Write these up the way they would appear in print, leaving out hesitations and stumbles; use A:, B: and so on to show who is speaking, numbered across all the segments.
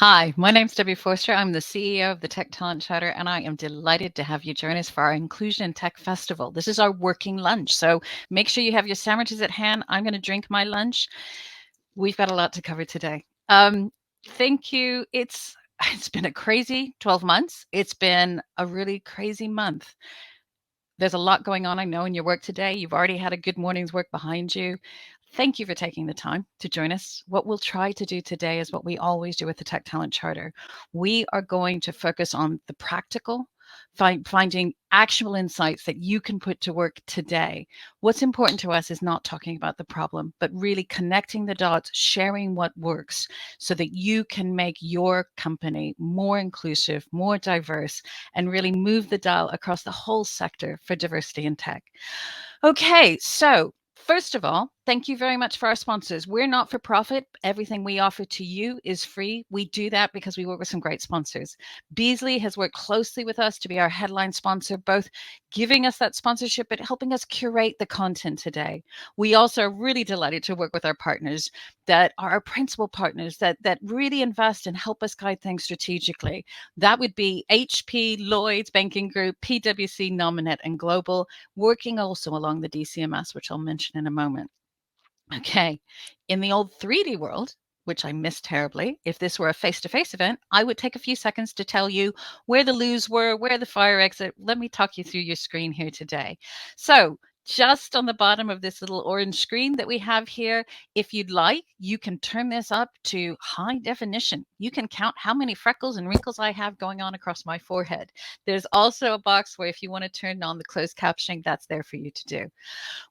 A: Hi, my name's Debbie Forster. I'm the CEO of the Tech Talent Chapter, and I am delighted to have you join us for our Inclusion in Tech Festival. This is our working lunch, so make sure you have your sandwiches at hand. I'm going to drink my lunch. We've got a lot to cover today. Thank you. It's been a crazy 12 months. It's been a really crazy month. There's a lot going on, I know, in your work today. You've already had a good morning's work behind you. Thank you for taking the time to join us. What we'll try to do today is what we always do with the Tech Talent Charter. We are going to focus on the practical, finding actionable insights that you can put to work today. What's important to us is not talking about the problem, but really connecting the dots, sharing what works so that you can make your company more inclusive, more diverse, and really move the dial across the whole sector for diversity in tech. Okay, so first of all, thank you very much for our sponsors. We're not for profit. Everything we offer to you is free. We do that because we work with some great sponsors. Beasley has worked closely with us to be our headline sponsor, both giving us that sponsorship, but helping us curate the content today. We also are really delighted to work with our partners that are our principal partners that really invest and help us guide things strategically. That would be HP, Lloyds Banking Group, PwC, Nominet, and Global, working also along the DCMS, which I'll mention in a moment. Okay, in the old 3D world, which I miss terribly, if this were a face-to-face event, I would take a few seconds to tell you where the loos were, where the fire exit. Let me talk you through your screen here today. So just on the bottom of this little orange screen that we have here, if you'd like, you can turn this up to high definition. You can count how many freckles and wrinkles I have going on across my forehead. There's also a box where if you want to turn on the closed captioning, that's there for you to do.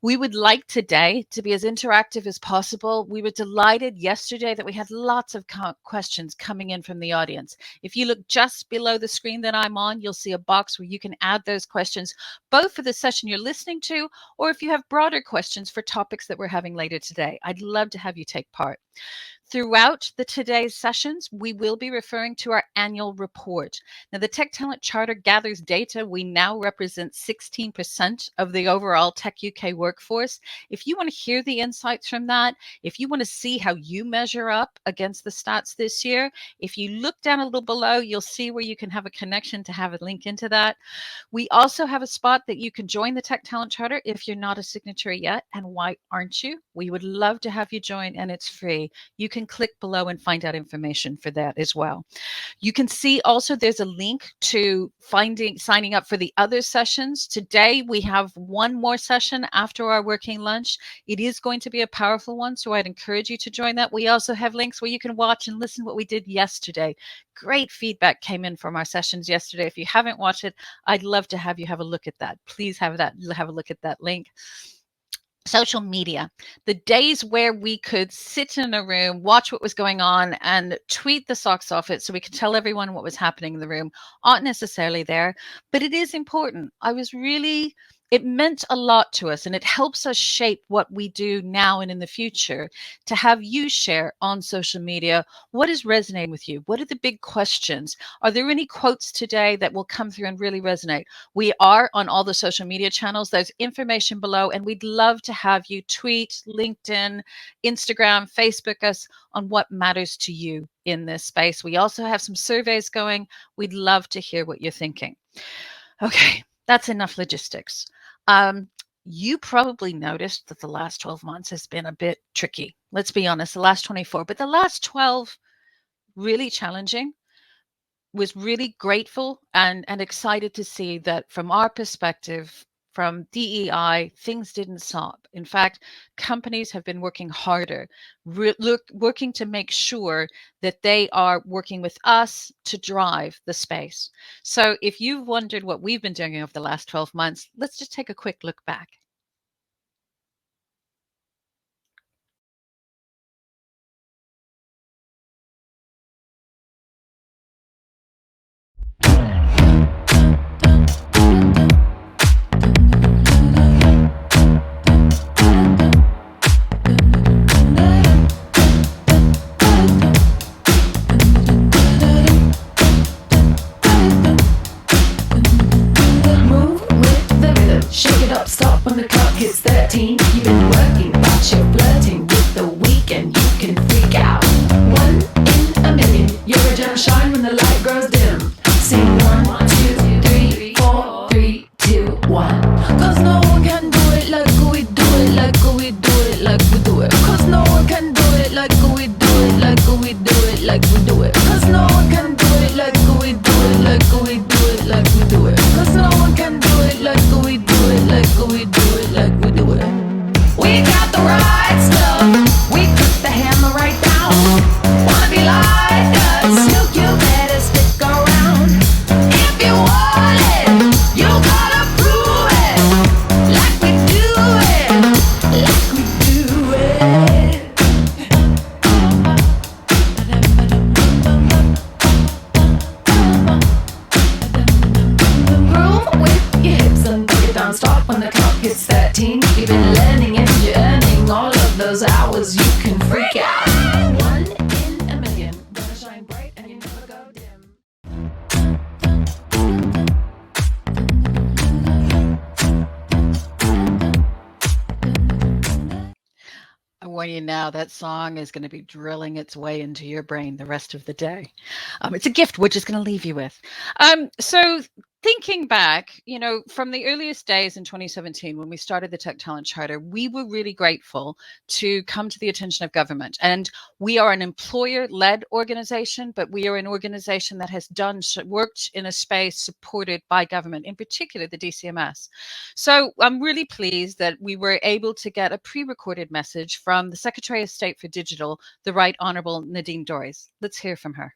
A: We would like today to be as interactive as possible. We were delighted yesterday that we had lots of questions coming in from the audience. If you look just below the screen that I'm on, you'll see a box where you can add those questions, both for the session you're listening to, or if you have broader questions for topics that we're having later today. I'd love to have you take part. Throughout today's sessions, we will be referring to our annual report. Now, the Tech Talent Charter gathers data. We now represent 16% of the overall Tech UK workforce. If you want to hear the insights from that, if you want to see how you measure up against the stats this year, if you look down a little below, you'll see where you can have a connection to have a link into that. We also have a spot that you can join the Tech Talent Charter if you're not a signatory yet. And why aren't you? We would love to have you join, and it's free. You can click below and find out information for that as well. You can see also there's a link to signing up for the other sessions. Today we have one more session after our working lunch. It is going to be a powerful one, so I'd encourage you to join that. We also have links where you can watch and listen to what we did yesterday. Great feedback came in from our sessions yesterday. If you haven't watched it, I'd love to have you have a look at that. Please have a look at that link. Social media, the days where we could sit in a room, watch what was going on, and tweet the socks off it so we could tell everyone what was happening in the room aren't necessarily there, but it is important. It meant a lot to us, and it helps us shape what we do now and in the future to have you share on social media what is resonating with you. What are the big questions? Are there any quotes today that will come through and really resonate? We are on all the social media channels. There's information below, and we'd love to have you tweet, LinkedIn, Instagram, Facebook us on what matters to you in this space. We also have some surveys going. We'd love to hear what you're thinking. Okay, that's enough logistics. You probably noticed that the last 12 months has been a bit tricky. Let's be honest, the last 24, but the last 12, really challenging. Was really grateful and excited to see that from our perspective, from DEI, things didn't stop. In fact, companies have been working harder, working to make sure that they are working with us to drive the space. So if you've wondered what we've been doing over the last 12 months, let's just take a quick look back.
B: Stop when the clock hits 13. You've been working, but you're flirting with the weekend. You can freak out. 1 in a million. You're a hits 13. You've been learning and you're earning all of those hours. You can freak out. 1 in a million. Gonna shine bright and you never go dim.
A: I warn you now, that song is going to be drilling its way into your brain the rest of the day. It's a gift we're just going to leave you with. So thinking back, from the earliest days in 2017, when we started the Tech Talent Charter, we were really grateful to come to the attention of government. And we are an employer-led organization, but we are an organization that has worked in a space supported by government, in particular the DCMS. So I'm really pleased that we were able to get a pre-recorded message from the Secretary of State for Digital, the Right Honourable Nadine Dorries. Let's hear from her.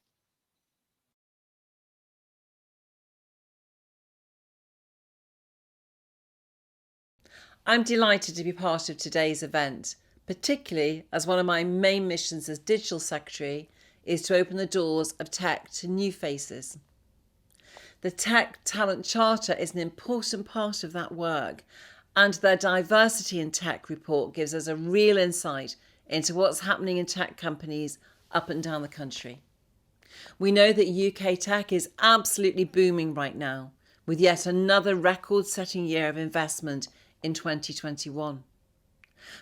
C: I'm delighted to be part of today's event, particularly as one of my main missions as Digital Secretary is to open the doors of tech to new faces. The Tech Talent Charter is an important part of that work, and their Diversity in Tech report gives us a real insight into what's happening in tech companies up and down the country. We know that UK tech is absolutely booming right now, with yet another record-setting year of investment in 2021.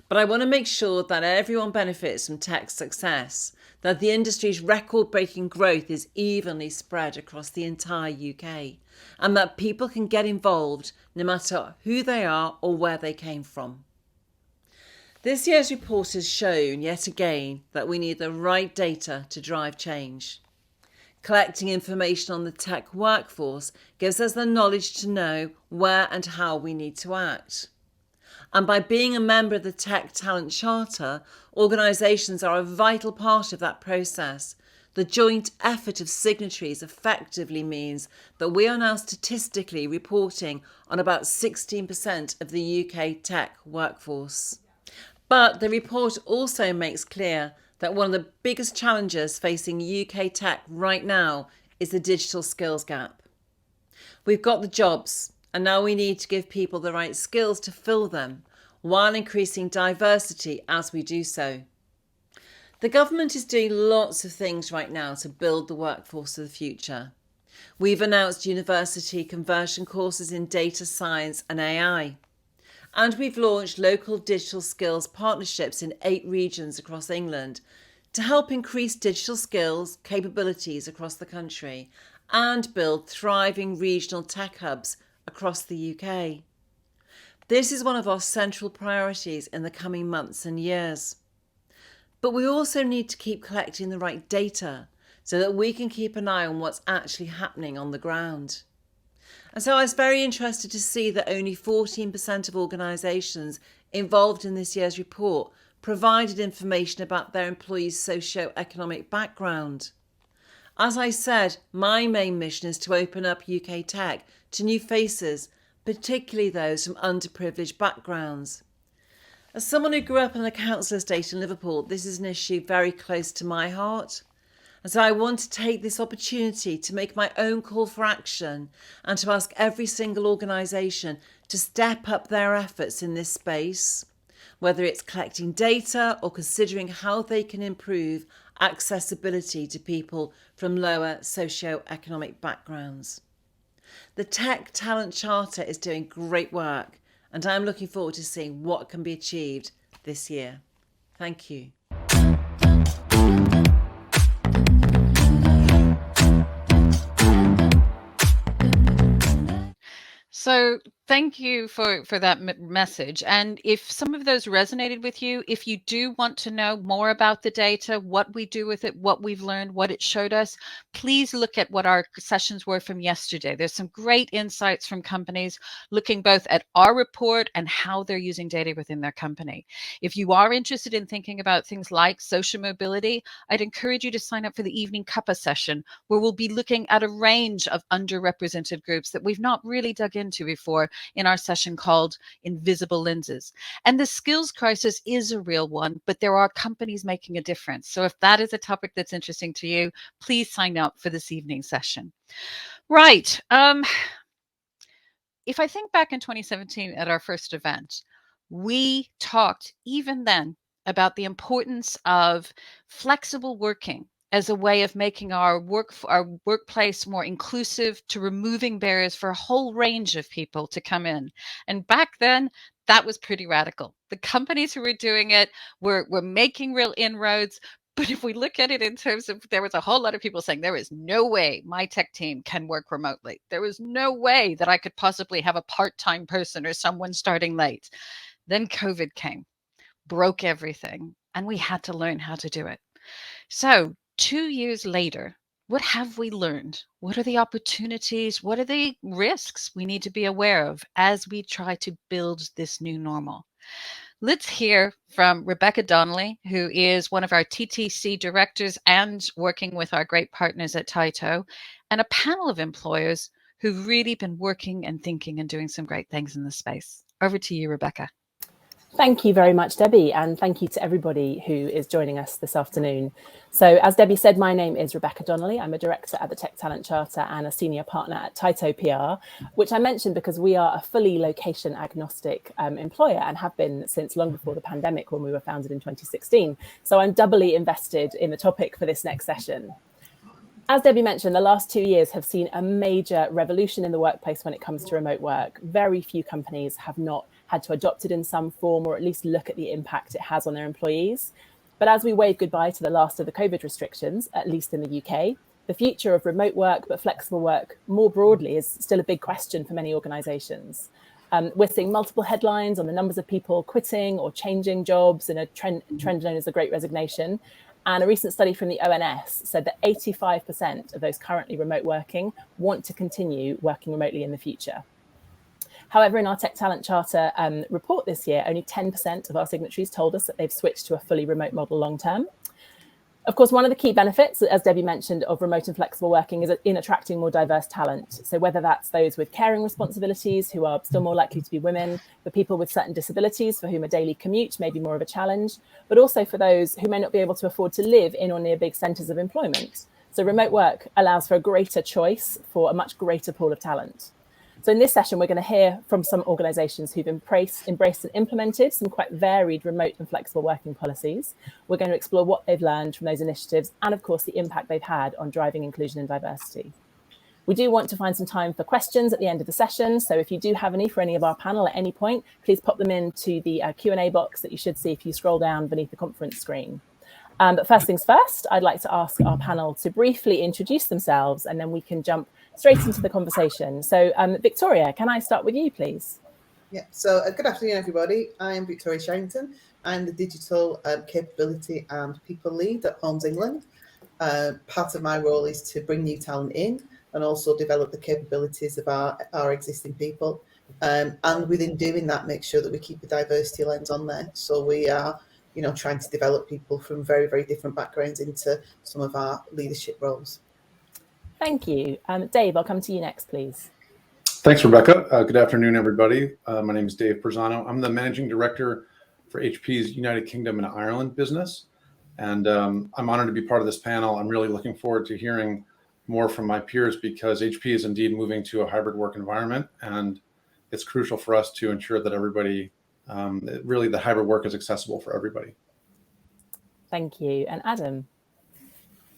C: But I want to make sure that everyone benefits from tech success, that the industry's record-breaking growth is evenly spread across the entire UK, and that people can get involved no matter who they are or where they came from. This year's report has shown yet again that we need the right data to drive change. Collecting information on the tech workforce gives us the knowledge to know where and how we need to act. And by being a member of the Tech Talent Charter, organisations are a vital part of that process. The joint effort of signatories effectively means that we are now statistically reporting on about 16% of the UK tech workforce. But the report also makes clear that one of the biggest challenges facing UK tech right now is the digital skills gap. We've got the jobs, and now we need to give people the right skills to fill them, while increasing diversity as we do so. The government is doing lots of things right now to build the workforce of the future. We've announced university conversion courses in data science and AI. And we've launched local digital skills partnerships in 8 regions across England to help increase digital skills capabilities across the country and build thriving regional tech hubs across the UK. This is one of our central priorities in the coming months and years. But we also need to keep collecting the right data so that we can keep an eye on what's actually happening on the ground. And so I was very interested to see that only 14% of organisations involved in this year's report provided information about their employees' socio-economic background. As I said, my main mission is to open up UK tech to new faces, particularly those from underprivileged backgrounds. As someone who grew up on a council estate in Liverpool, this is an issue very close to my heart. And so I want to take this opportunity to make my own call for action and to ask every single organisation to step up their efforts in this space, whether it's collecting data or considering how they can improve accessibility to people from lower socio-economic backgrounds. The Tech Talent Charter is doing great work, and I'm looking forward to seeing what can be achieved this year. Thank you.
A: So thank you for that message. And if some of those resonated with you, if you do want to know more about the data, what we do with it, what we've learned, what it showed us, please look at what our sessions were from yesterday. There's some great insights from companies looking both at our report and how they're using data within their company. If you are interested in thinking about things like social mobility, I'd encourage you to sign up for the evening cuppa session, where we'll be looking at a range of underrepresented groups that we've not really dug into before in our session called Invisible Lenses. And the skills crisis is a real one, but there are companies making a difference. So if that is a topic that's interesting to you, please sign up for this evening session. Right. if I think back in 2017 at our first event, we talked even then about the importance of flexible working as a way of making our workplace more inclusive, to removing barriers for a whole range of people to come in. And back then, that was pretty radical. The companies who were doing it were making real inroads. But if we look at it in terms of, there was a whole lot of people saying there is no way my tech team can work remotely. There was no way that I could possibly have a part-time person or someone starting late. Then COVID came, broke everything, and we had to learn how to do it. So 2 years later, what have we learned? What are the opportunities? What are the risks we need to be aware of as we try to build this new normal? Let's hear from Rebecca Donnelly, who is one of our TTC directors and working with our great partners at Taito, and a panel of employers who've really been working and thinking and doing some great things in this space. Over to you, Rebecca.
D: Thank you very much, Debbie, and thank you to everybody who is joining us this afternoon. So as Debbie said, my name is Rebecca Donnelly. I'm a director at the Tech Talent Charter and a senior partner at Taito PR, which I mentioned because we are a fully location agnostic employer and have been since long before the pandemic, when we were founded in 2016. So I'm doubly invested in the topic for this next session. As Debbie mentioned, the last 2 years have seen a major revolution in the workplace when it comes to remote work. Very few companies have not had to adopt it in some form, or at least look at the impact it has on their employees. But as we wave goodbye to the last of the COVID restrictions, at least in the UK, the future of remote work, but flexible work more broadly, is still a big question for many organisations. We're seeing multiple headlines on the numbers of people quitting or changing jobs in a trend known as the Great Resignation. And a recent study from the ONS said that 85% of those currently remote working want to continue working remotely in the future. However, in our Tech Talent Charter report this year, only 10% of our signatories told us that they've switched to a fully remote model long term. Of course, one of the key benefits, as Debbie mentioned, of remote and flexible working is in attracting more diverse talent. So whether that's those with caring responsibilities, who are still more likely to be women, for people with certain disabilities for whom a daily commute may be more of a challenge, but also for those who may not be able to afford to live in or near big centres of employment. So remote work allows for a greater choice for a much greater pool of talent. So in this session, we're going to hear from some organisations who've embraced and implemented some quite varied remote and flexible working policies. We're going to explore what they've learned from those initiatives and, of course, the impact they've had on driving inclusion and diversity. We do want to find some time for questions at the end of the session. So if you do have any for any of our panel at any point, please pop them into the Q&A box that you should see if you scroll down beneath the conference screen. But first things first, I'd like to ask our panel to briefly introduce themselves, and then we can jump straight into the conversation. So Victoria, can I start with you, please?
E: Yeah, so good afternoon, everybody. I'm Victoria Sherrington. I'm the Digital Capability and People Lead at Homes England. Part of my role is to bring new talent in and also develop the capabilities of our existing people. And within doing that, make sure that we keep the diversity lens on there. So we are, trying to develop people from very, very different backgrounds into some of our leadership roles.
D: Thank you. Dave, I'll come to you next, please.
F: Thanks, Rebecca. Good afternoon, everybody. My name is Dave Perzano. I'm the Managing Director for HP's United Kingdom and Ireland business. And I'm honored to be part of this panel. I'm really looking forward to hearing more from my peers, because HP is indeed moving to a hybrid work environment. And it's crucial for us to ensure that everybody, really the hybrid work is accessible for everybody.
D: Thank you. And Adam?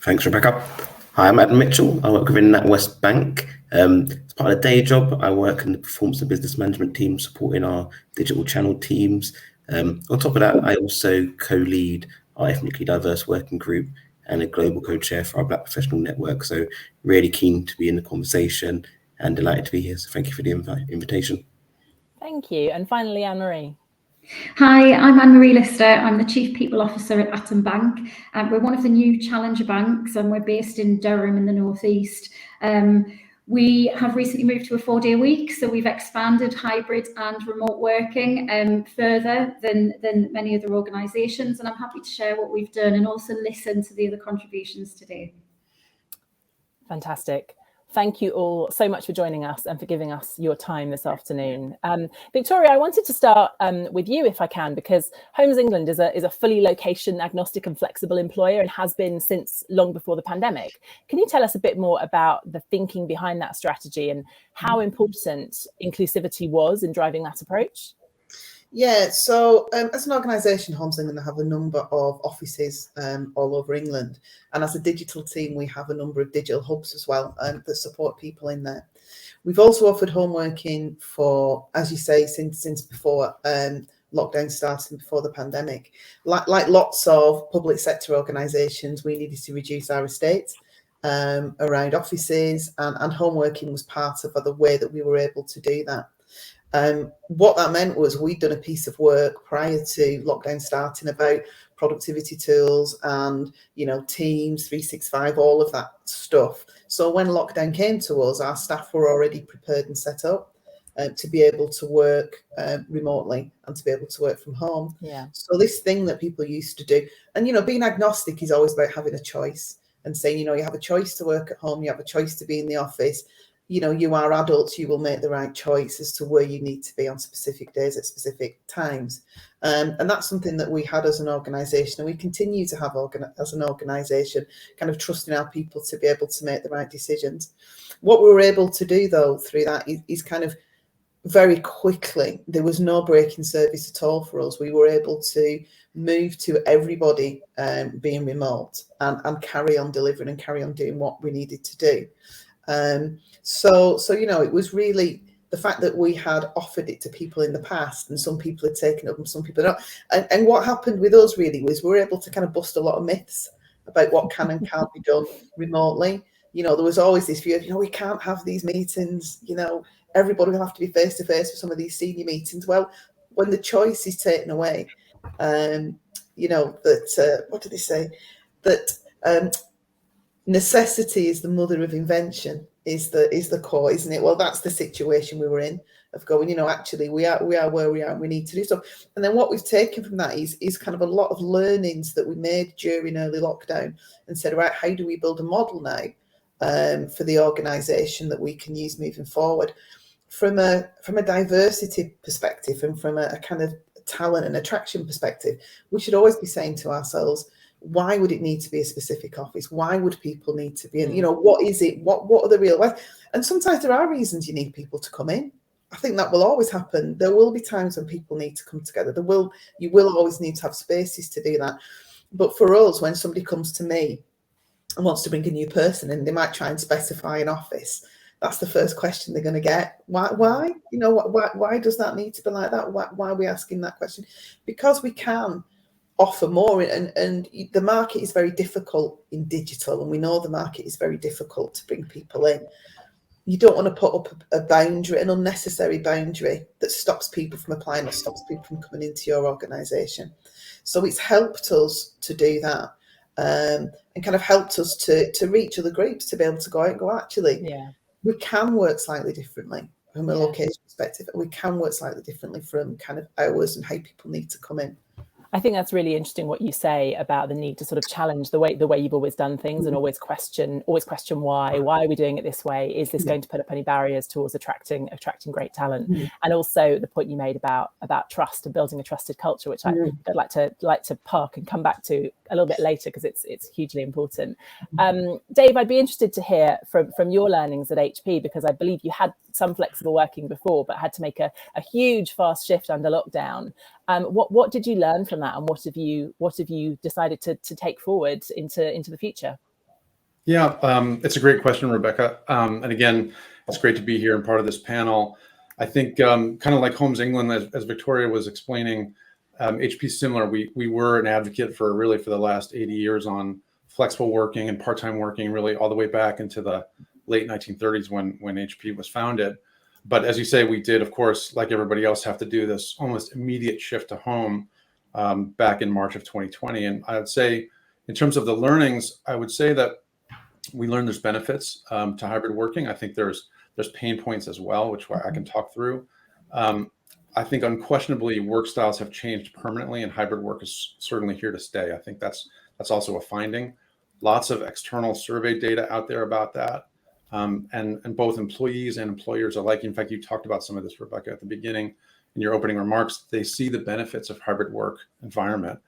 G: Thanks, Rebecca. Hi, I'm Adam Mitchell. I work within NatWest Bank. As part of a day job, I work in the performance and business management team, supporting our digital channel teams. On top of that, I also co-lead our ethnically diverse working group and a global co-chair for our Black Professional Network. So really keen to be in the conversation and delighted to be here. So thank you for the invitation.
D: Thank you. And finally, Anne-Marie.
H: Hi, I'm Anne-Marie Lister. I'm the Chief People Officer at Atom Bank. We're one of the new challenger banks, and we're based in Durham in the northeast. We have recently moved to a 4-day week, so we've expanded hybrid and remote working further than many other organisations, and I'm happy to share what we've done and also listen to the other contributions today.
D: Fantastic. Thank you all so much for joining us and for giving us your time this afternoon. Victoria, I wanted to start with you, if I can, because Homes England is a fully location agnostic and flexible employer and has been since long before the pandemic. Can you tell us a bit more about the thinking behind that strategy and how important inclusivity was in driving that approach?
E: Yeah, so as an organisation, Homes England have a number of offices all over England. And as a digital team, we have a number of digital hubs as well that support people in there. We've also offered home working for, as you say, since before lockdown started and before the pandemic. Like lots of public sector organisations, we needed to reduce our estate around offices, and home working was part of the way that we were able to do that. What that meant was we'd done a piece of work prior to lockdown starting about productivity tools and, Teams, 365, all of that stuff. So when lockdown came to us, our staff were already prepared and set up to be able to work remotely and to be able to work from home.
D: Yeah.
E: So this thing that people used to do, and, being agnostic is always about having a choice and saying, you have a choice to work at home, you have a choice to be in the office. You are adults, you will make the right choice as to where you need to be on specific days at specific times. And that's something that we had as an organisation, and we continue to have as an organisation, kind of trusting our people to be able to make the right decisions. What we were able to do, though, through that is kind of very quickly, there was no break in service at all for us. We were able to move to everybody being remote and carry on delivering and carry on doing what we needed to do. So it was really the fact that we had offered it to people in the past, and some people had taken it up and some people not. And what happened with us really was we were able to kind of bust a lot of myths about what can and can't be done remotely. There was always this view of, we can't have these meetings, everybody will have to be face to face for some of these senior meetings. Well, when the choice is taken away, what did they say? That necessity is the mother of invention is the core, isn't it? Well, that's the situation we were in, of going, actually we are where we are and we need to do stuff. And then what we've taken from that is kind of a lot of learnings that we made during early lockdown and said, right, how do we build a model now for the organisation that we can use moving forward from a diversity perspective and from a kind of talent and attraction perspective. We should always be saying to ourselves, why would it need to be a specific office? Why would people need to be in? What is it? What are the real ways? And sometimes there are reasons you need people to come in. I think that will always happen. There will be times when people need to come together. You will always need to have spaces to do that. But for us, when somebody comes to me and wants to bring a new person in, they might try and specify an office. That's the first question they're going to get. Why? Why does that need to be like that? Why are we asking that question? Because we can offer more, and the market is very difficult in digital, and we know the market is very difficult to bring people in. You don't want to put up a boundary, an unnecessary boundary that stops people from applying or stops people from coming into your organisation. So it's helped us to do that, and kind of helped us to reach other groups, to be able to go out and go, actually, we can work slightly differently from a location perspective, and we can work slightly differently from kind of hours and how people need to come in.
D: I think that's really interesting what you say about the need to sort of challenge the way you've always done things, and always question why are we doing it this way? Is this going to put up any barriers towards attracting great talent? And also the point you made about trust and building a trusted culture, which I'd like to park and come back to a little bit later, because it's hugely important. Dave, I'd be interested to hear from your learnings at HP, because I believe you had some flexible working before, but had to make a huge fast shift under lockdown. What did you learn from that, and what have you decided to take forward into the future?
F: Yeah, it's a great question, Rebecca. And again, it's great to be here and part of this panel. I think kind of like Homes England, as Victoria was explaining, HP similar. We were an advocate for the last 80 years on flexible working and part-time working, really all the way back into the late 1930s when HP was founded. But as you say, we did, of course, like everybody else, have to do this almost immediate shift to home back in March of 2020. And I would say, in terms of the learnings, I would say that we learned there's benefits to hybrid working. I think there's pain points as well, which I can talk through. I think unquestionably work styles have changed permanently, and hybrid work is certainly here to stay. I think that's also a finding. Lots of external survey data out there about that. And both employees and employers alike. In fact, you talked about some of this, Rebecca, at the beginning in your opening remarks. They see the benefits of hybrid work environment.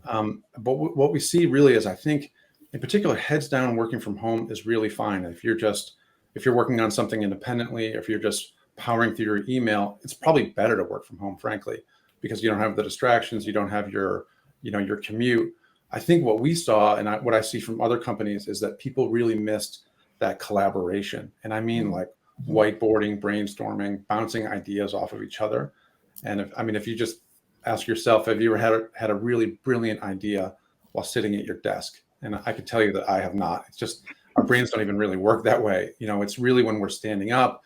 F: But what we see really is, I think, in particular, heads down working from home is really fine. If you're working on something independently, if you're just powering through your email, it's probably better to work from home, frankly, because you don't have the distractions, you don't have your commute. I think what we saw, and what I see from other companies, is that people really missed that collaboration. And I mean, like whiteboarding, brainstorming, bouncing ideas off of each other. And if you just ask yourself, have you ever had a really brilliant idea while sitting at your desk? And I can tell you that I have not. It's just, our brains don't even really work that way. It's really when we're standing up,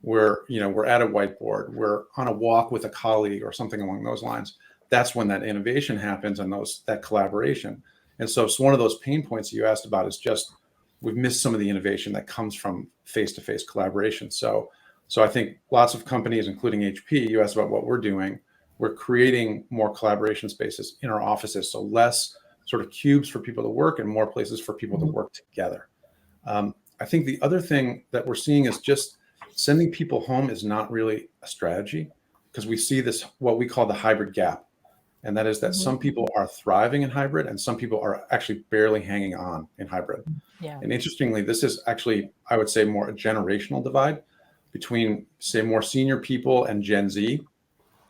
F: we're at a whiteboard, we're on a walk with a colleague or something along those lines. That's when that innovation happens and that collaboration. And so it's one of those pain points you asked about, is just, we've missed some of the innovation that comes from face-to-face collaboration. So I think lots of companies, including HP, you asked about what we're doing. We're creating more collaboration spaces in our offices. So less sort of cubes for people to work and more places for people to work together. I think the other thing that we're seeing is just sending people home is not really a strategy, because we see this, what we call the hybrid gap. And that is that some people are thriving in hybrid and some people are actually barely hanging on in hybrid.
D: Yeah.
F: And interestingly, this is actually, I would say, more a generational divide between, say, more senior people and Gen Z.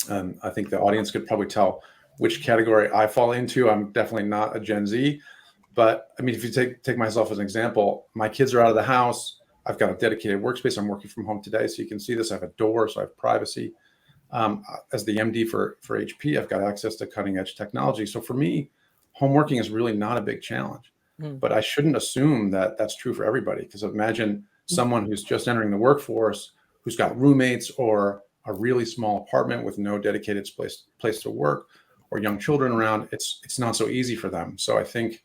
F: I think the audience could probably tell which category I fall into. I'm definitely not a Gen Z. But I mean, if you take myself as an example, my kids are out of the house. I've got a dedicated workspace. I'm working from home today, so you can see this. I have a door, so I have privacy. As the MD for HP, I've got access to cutting edge technology. So for me, home working is really not a big challenge. But I shouldn't assume that that's true for everybody, because imagine someone who's just entering the workforce, who's got roommates or a really small apartment with no dedicated place to work, or young children around. It's not so easy for them. So I think,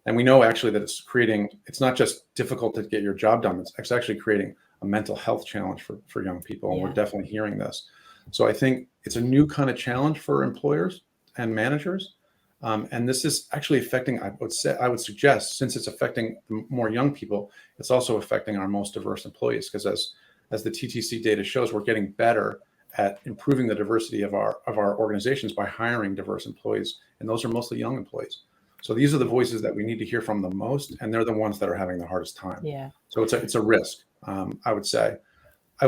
F: and we know actually that it's not just difficult to get your job done. It's actually creating a mental health challenge for young people. And we're definitely hearing this. So I think it's a new kind of challenge for employers and managers. And this is actually affecting, I would suggest, since it's affecting more young people, it's also affecting our most diverse employees, because as the TTC data shows, we're getting better at improving the diversity of our organizations by hiring diverse employees. And those are mostly young employees. So these are the voices that we need to hear from the most, and they're the ones that are having the hardest time.
D: Yeah.
F: So it's a risk, I would say. So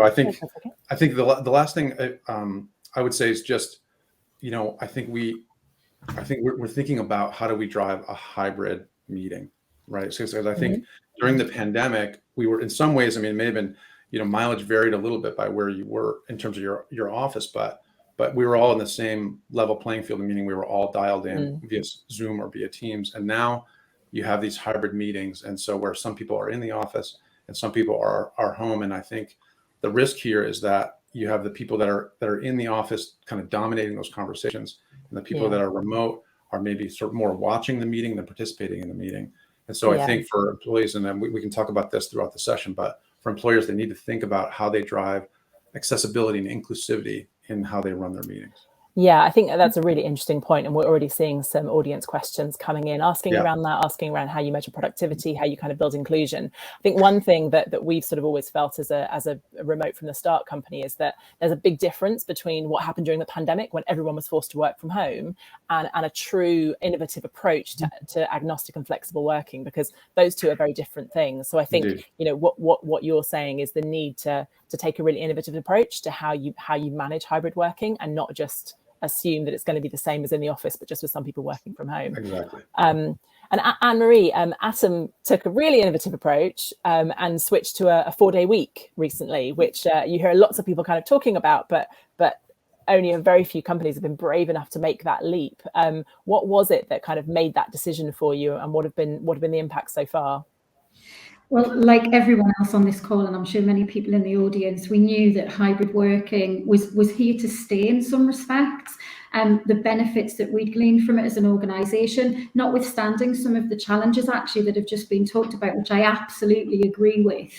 F: I think the last thing I would say is just, I think we're thinking about how do we drive a hybrid meeting, right? So I think during the pandemic, we were in some ways, it may have been, mileage varied a little bit by where you were in terms of your office, but we were all in the same level playing field, meaning we were all dialed in via Zoom or via Teams. And now you have these hybrid meetings. And so where some people are in the office and some people are home. And I think the risk here is that you have the people that are in the office kind of dominating those conversations, and the people that are remote are maybe sort of more watching the meeting than participating in the meeting. And so I think for employees, and then we can talk about this throughout the session, but for employers, they need to think about how they drive accessibility and inclusivity in how they run their meetings.
D: Yeah, I think that's a really interesting point, and we're already seeing some audience questions coming in, asking around how you measure productivity, how you kind of build inclusion. I think one thing that we've sort of always felt as a remote from the start company is that there's a big difference between what happened during the pandemic when everyone was forced to work from home and a true innovative approach to agnostic and flexible working, because those two are very different things. So I think what you're saying is the need to take a really innovative approach to how you manage hybrid working, and not just assume that it's going to be the same as in the office, but just with some people working from home.
F: Exactly.
D: And Anne-Marie, Atom took a really innovative approach and switched to a 4-day week recently, which you hear lots of people kind of talking about, but only a very few companies have been brave enough to make that leap. What was it that kind of made that decision for you, and what have been the impacts so far?
H: Well, like everyone else on this call, and I'm sure many people in the audience, we knew that hybrid working was here to stay in some respects, and the benefits that we'd gleaned from it as an organisation, notwithstanding some of the challenges actually that have just been talked about, which I absolutely agree with.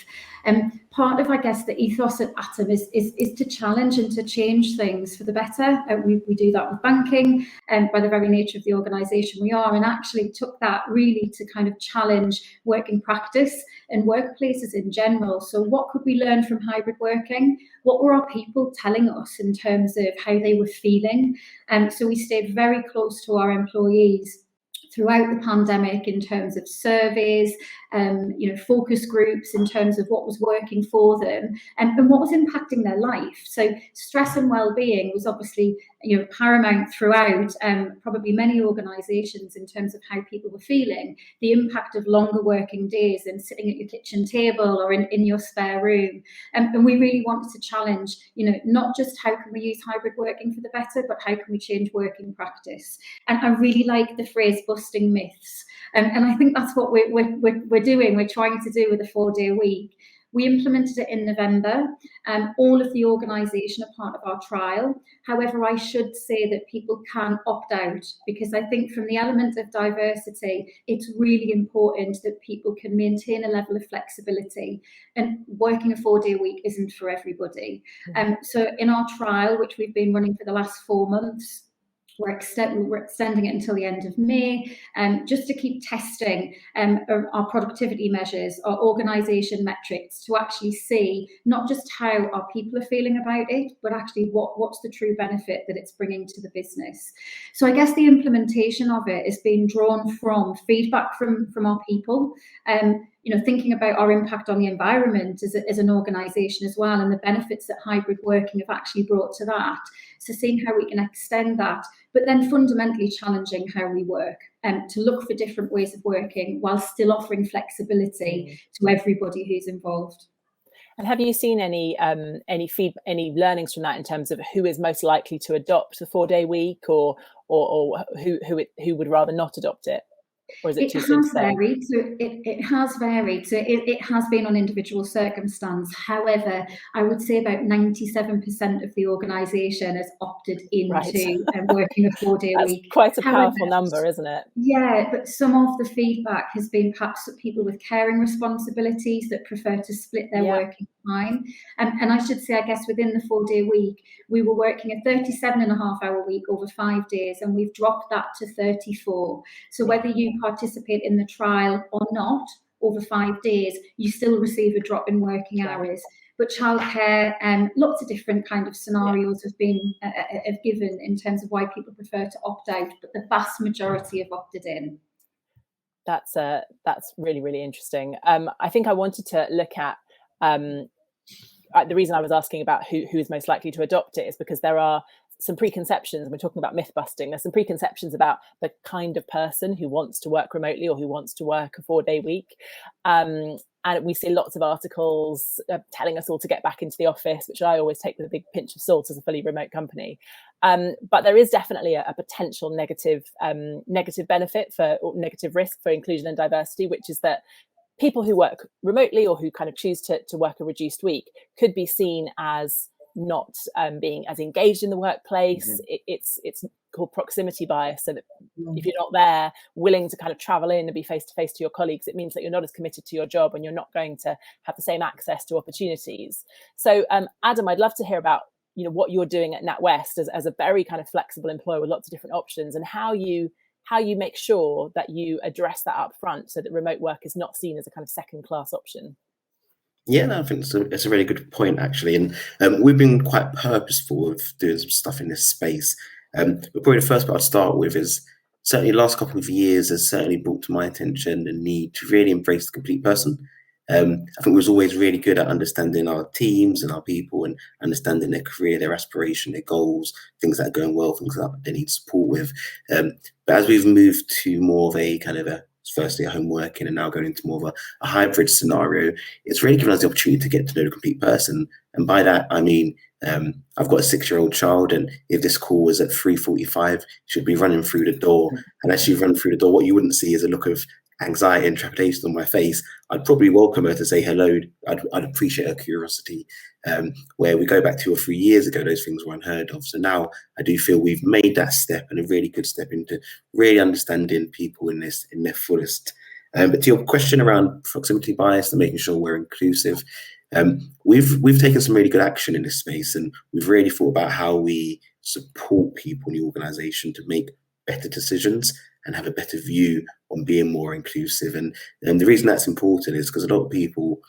H: Part of, I guess, the ethos at Atom is to challenge and to change things for the better. We do that with banking, and by the very nature of the organisation we are, and actually took that really to kind of challenge working practice and workplaces in general. So what could we learn from hybrid working? What were our people telling us in terms of how they were feeling? And so we stayed very close to our employees throughout the pandemic in terms of surveys, focus groups in terms of what was working for them and what was impacting their life. So stress and well-being was obviously paramount throughout probably many organisations in terms of how people were feeling, the impact of longer working days and sitting at your kitchen table or in your spare room. And we really wanted to challenge, not just how can we use hybrid working for the better, but how can we change working practice? And I really like the phrase busting myths. And I think that's what we're doing. We're trying to do with a 4-day week. We implemented it in November. All of the organisation are part of our trial. However, I should say that people can opt out, because I think from the element of diversity, it's really important that people can maintain a level of flexibility. And working a 4-day week isn't for everybody. So in our trial, which we've been running for the last 4 months, we're extending it until the end of May, just to keep testing our productivity measures, our organisation metrics, to actually see not just how our people are feeling about it, but actually what's the true benefit that it's bringing to the business. So I guess the implementation of it is being drawn from feedback from our people, thinking about our impact on the environment as an organisation as well, and the benefits that hybrid working have actually brought to that. So seeing how we can extend that, but then fundamentally challenging how we work, to look for different ways of working while still offering flexibility to everybody who's involved.
D: And have you seen any learnings from that in terms of who is most likely to adopt the 4-day week, or who would rather not adopt it? Or is it too soon to say?
H: Varied. So it has varied. So it has been on individual circumstance. However, I would say about 97% of the organisation has opted into working a 4-day week.
D: That's quite a powerful number, isn't it?
H: Yeah, but some of the feedback has been perhaps that people with caring responsibilities that prefer to split their working time. And I should say, I guess within the 4-day week, we were working a 37.5-hour week over 5 days, and we've dropped that to 34. So whether you participate in the trial or not over 5 days, you still receive a drop in working hours. But childcare and lots of different kind of scenarios have given in terms of why people prefer to opt out, but the vast majority have opted in.
D: That's really, really interesting. I think I wanted to look at the reason I was asking about who is most likely to adopt it is because there are some preconceptions. We're talking about myth busting. There's some preconceptions about the kind of person who wants to work remotely or who wants to work a 4-day week. And we see lots of articles telling us all to get back into the office, which I always take with a big pinch of salt as a fully remote company. But there is definitely a potential negative benefit or negative risk for inclusion and diversity, which is that people who work remotely or who kind of choose to work a reduced week could be seen as not being as engaged in the workplace. It's called proximity bias. So that if you're not there willing to kind of travel in and be face to face to your colleagues, it means that you're not as committed to your job and you're not going to have the same access to opportunities. So Adam, I'd love to hear about what you're doing at NatWest as a very kind of flexible employer with lots of different options, and how you make sure that you address that up front so that remote work is not seen as a kind of second-class option.
G: Yeah, no, I think it's a really good point, actually. And we've been quite purposeful of doing some stuff in this space. But probably the first part I'd start with is certainly the last couple of years has certainly brought to my attention the need to really embrace the complete person. I think we was always really good at understanding our teams and our people and understanding their career, their aspiration, their goals, things that are going well, things that they need support with. But as we've moved to more of a kind of firstly a home working and now going into more of a hybrid scenario, it's really given us the opportunity to get to know the complete person. And by that, I mean, I've got a 6-year-old child, and if this call was at 3:45, she'd be running through the door. And as she runs through the door, what you wouldn't see is a look of anxiety and trepidation on my face. I'd probably welcome her to say hello. I'd appreciate her curiosity. Where we go back 2 or 3 years ago, those things were unheard of. So now I do feel we've made that step, and a really good step into really understanding people in their fullest. But to your question around proximity bias and making sure we're inclusive, We've taken some really good action in this space, and we've really thought about how we support people in the organisation to make better decisions and have a better view on being more inclusive. And the reason that's important is because a lot of people,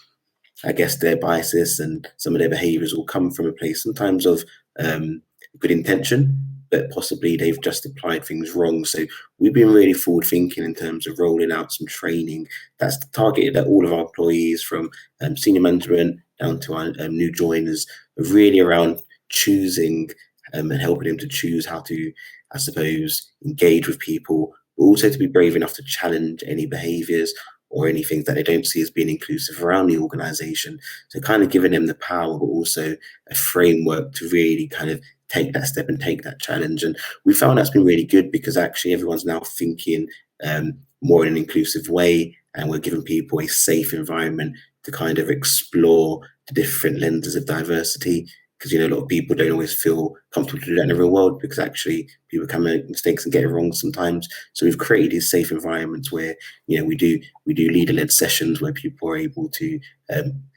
G: I guess, their biases and some of their behaviours will come from a place sometimes of good intention, but possibly they've just applied things wrong. So we've been really forward thinking in terms of rolling out some training that's targeted at all of our employees, from senior management down to our new joiners, really around choosing and helping them to choose how to, I suppose, engage with people, but also to be brave enough to challenge any behaviours or anything that they don't see as being inclusive around the organisation. So kind of giving them the power, but also a framework to really kind of take that step and take that challenge. And we found that's been really good, because actually everyone's now thinking more in an inclusive way, and we're giving people a safe environment to kind of explore the different lenses of diversity. Because, you know, a lot of people don't always feel comfortable to do that in the real world, because actually people can make mistakes and get it wrong sometimes. So we've created these safe environments where, you know, we do leader-led sessions where people are able to, you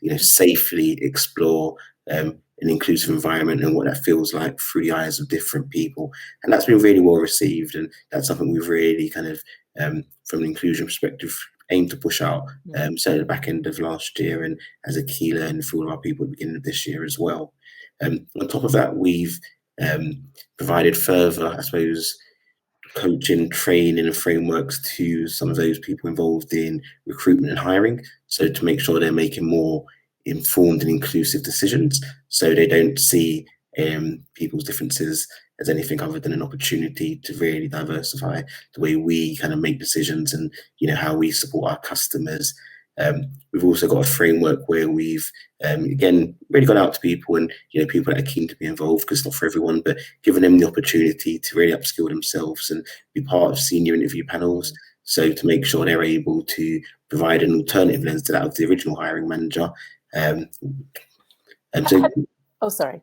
G: know, safely explore an inclusive environment and what that feels like through the eyes of different people. And that's been really well received. And that's something we've really kind of, from an inclusion perspective, aim to push out, certainly the back end of last year, and as a key learning for all of our people at the beginning of this year as well. On top of that, we've provided further, I suppose, coaching, training and frameworks to some of those people involved in recruitment and hiring, so to make sure they're making more informed and inclusive decisions, so they don't see people's differences as anything other than an opportunity to really diversify the way we kind of make decisions and, you know, how we support our customers. We've also got a framework where we've, again, really gone out to people and, you know, people that are keen to be involved, because it's not for everyone, but giving them the opportunity to really upskill themselves and be part of senior interview panels. So to make sure they're able to provide an alternative lens to that of the original hiring manager.
D: Oh, sorry.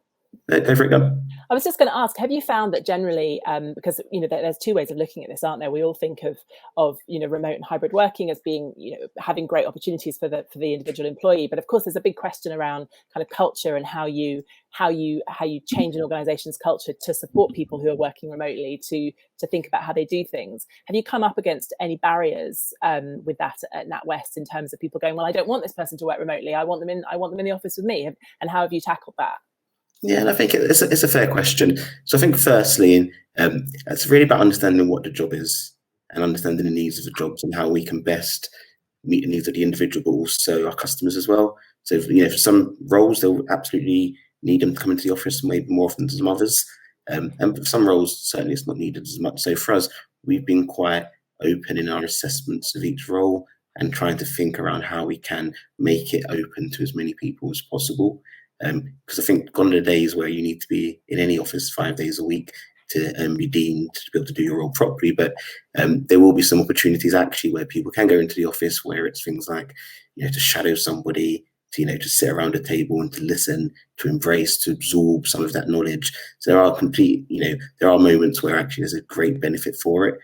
G: Go for it, go.
D: I was just going to ask, have you found that generally, because, you know, there's two ways of looking at this, aren't there? We all think of, you know, remote and hybrid working as being, you know, having great opportunities for the individual employee. But of course, there's a big question around kind of culture and how you change an organization's culture to support people who are working remotely to think about how they do things. Have you come up against any barriers with that at NatWest, in terms of people going, well, I don't want this person to work remotely. I want them in the office with me. And how have you tackled that?
G: Yeah, and I think it's a fair question. So I think firstly, it's really about understanding what the job is and understanding the needs of the jobs and how we can best meet the needs of the individual, but also our customers as well. So, you know, for some roles, they'll absolutely need them to come into the office maybe more often than some others. And for some roles, certainly it's not needed as much. So for us, we've been quite open in our assessments of each role and trying to think around how we can make it open to as many people as possible. Because I think gone are the days where you need to be in any office 5 days a week to be deemed to be able to do your role properly. But there will be some opportunities actually where people can go into the office, where it's things like, you know, to shadow somebody, to, you know, to sit around a table and to listen, to embrace, to absorb some of that knowledge. So there are moments where actually there's a great benefit for it.